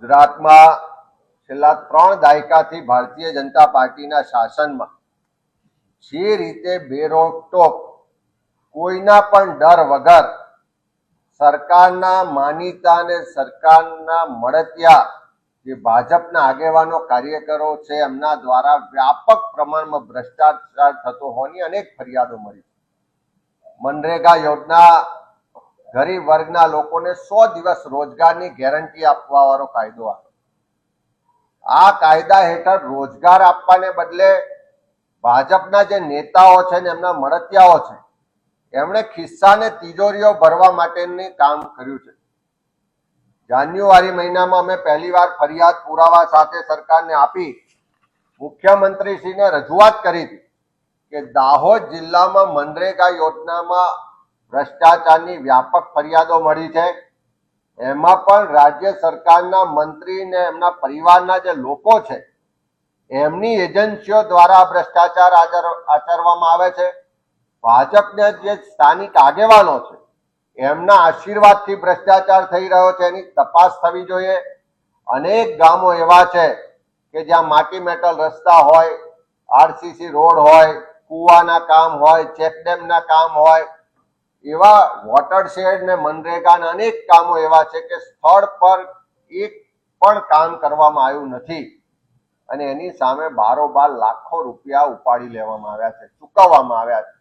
ગુજરાતમાં છેલ્લા 3 દાયકાથી ભારતીય જનતા પાર્ટીના શાસનમાં જે રીતે બેરોકટોક કોઈના પણ ડર વગર સરકારના માનીતા અને સરકારના મળતિયા જે ભાજપના આગેવાનો કાર્યકરો છે એમના દ્વારા વ્યાપક પ્રમાણમાં ભ્રષ્ટાચાર થતો હોવાની અનેક ફરિયાદો મળી. મનરેગા યોજના ગરીબ વર્ગના લોકોને 100 દિવસ રોજગારની ગેરંટી આપવા વાળો કાયદો આવ્યો. આ કાયદા હેઠળ રોજગાર આપવાને બદલે ભાજપના જે નેતાઓ છે ને એમના મળતિયાઓ છે એમણે ખિસ્સાને તિજોરીઓ ભરવા માટેનું કામ કર્યું છે. જાન્યુઆરી મહિનામાં અમે પહેલીવાર ફરિયાદ પુરાવા સાથે સરકારને આપી મુખ્યમંત્રીશ્રીને રજૂઆત કરી હતી કે દાહોદ જિલ્લામાં મનરેગા યોજનામાં ભ્રષ્ટાચારની વ્યાપક ફરિયાદો મળી છે. એમાં પણ રાજ્ય સરકારના મંત્રી ને એમના પરિવારના જે લોકો છે એમની એજન્સીઓ દ્વારા ભ્રષ્ટાચાર આચરવામાં આવે છે. ભાજપના જે સ્થાનિક આગેવાનો છે એમના આશીર્વાદથી ભ્રષ્ટાચાર થઈ રહ્યો છે, એની તપાસ થવી જોઈએ. અનેક ગામો એવા છે કે જ્યાં માટી મેટલ રસ્તા હોય, આરસીસી રોડ હોય, કુવાના કામ હોય, ચેકડેમના કામ હોય, એવા વોટરશેડ ને મનરેગાના અનેક કામો એવા છે કે સ્થળ પર એક પણ કામ કરવામાં આવ્યું નથી અને એની સામે બારોબાર લાખો રૂપિયા ઉપાડી લેવામાં આવ્યા છે, ચૂકવવામાં આવ્યા છે.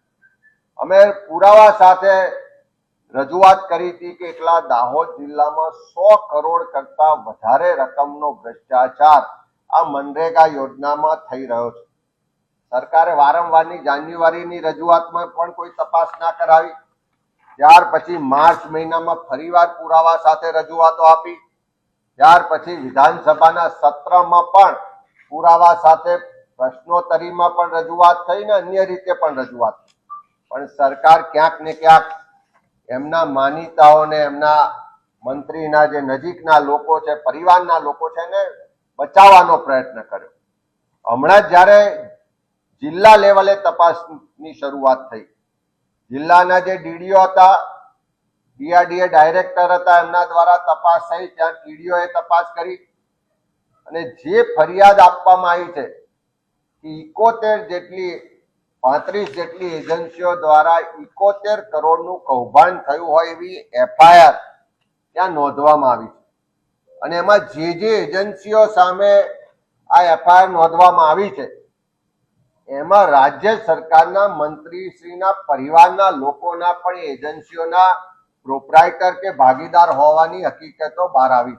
અમે પુરાવા સાથે રજૂઆત કરી હતી કે એટલા દાહોદ જિલ્લામાં 100 કરોડ કરતા વધારે રકમનો ભ્રષ્ટાચાર આ મનરેગા યોજનામાં થઈ રહ્યો છે. સરકારે વારંવારની જાન્યુઆરીની રજૂઆતમાં પણ કોઈ તપાસ ના કરાવી. ત્યાર પછી માર્ચ મહિનામાં ફરીવાર પુરાવા સાથે રજૂઆતો આપી. ત્યાર પછી વિધાનસભાના સત્રમાં પણ પુરાવા સાથે પ્રશ્નોત્તરીમાં પણ રજૂઆત થઈ ને અન્ય રીતે પણ રજૂઆત થઈ. પણ સરકાર ક્યાંક ને ક્યાંક એમના માનીતાઓને, એમના મંત્રીના જે નજીકના લોકો છે, પરિવારના લોકો છે એને બચાવવાનો પ્રયત્ન કર્યો. હમણાં જ્યારે જિલ્લા લેવલે તપાસની શરૂઆત થઈ, જિલ્લાના જે ડીડીઓ હતા, ડીઆરડીએ ડાયરેક્ટર હતા, એમના દ્વારા તપાસ થઈ. ત્યાં ટીડીઓએ તપાસ કરી અને જે ફરિયાદ આપવામાં આવી છે કે 35 જેટલી એજન્સીઓ દ્વારા 71 કરોડનું કૌભાંડ થયું હોય એવી એફઆઈઆર ત્યાં નોંધવામાં આવી છે. અને એમાં જે એજન્સીઓ સામે આ એફઆઈઆર નોંધવામાં આવી છે એમાં રાજ્ય સરકારના મંત્રીશ્રીના પરિવારના લોકોના પણ એજન્સીઓના પ્રોપ્રાઇટર કે ભાગીદાર હોવાની હકીકતો બહાર આવી છે.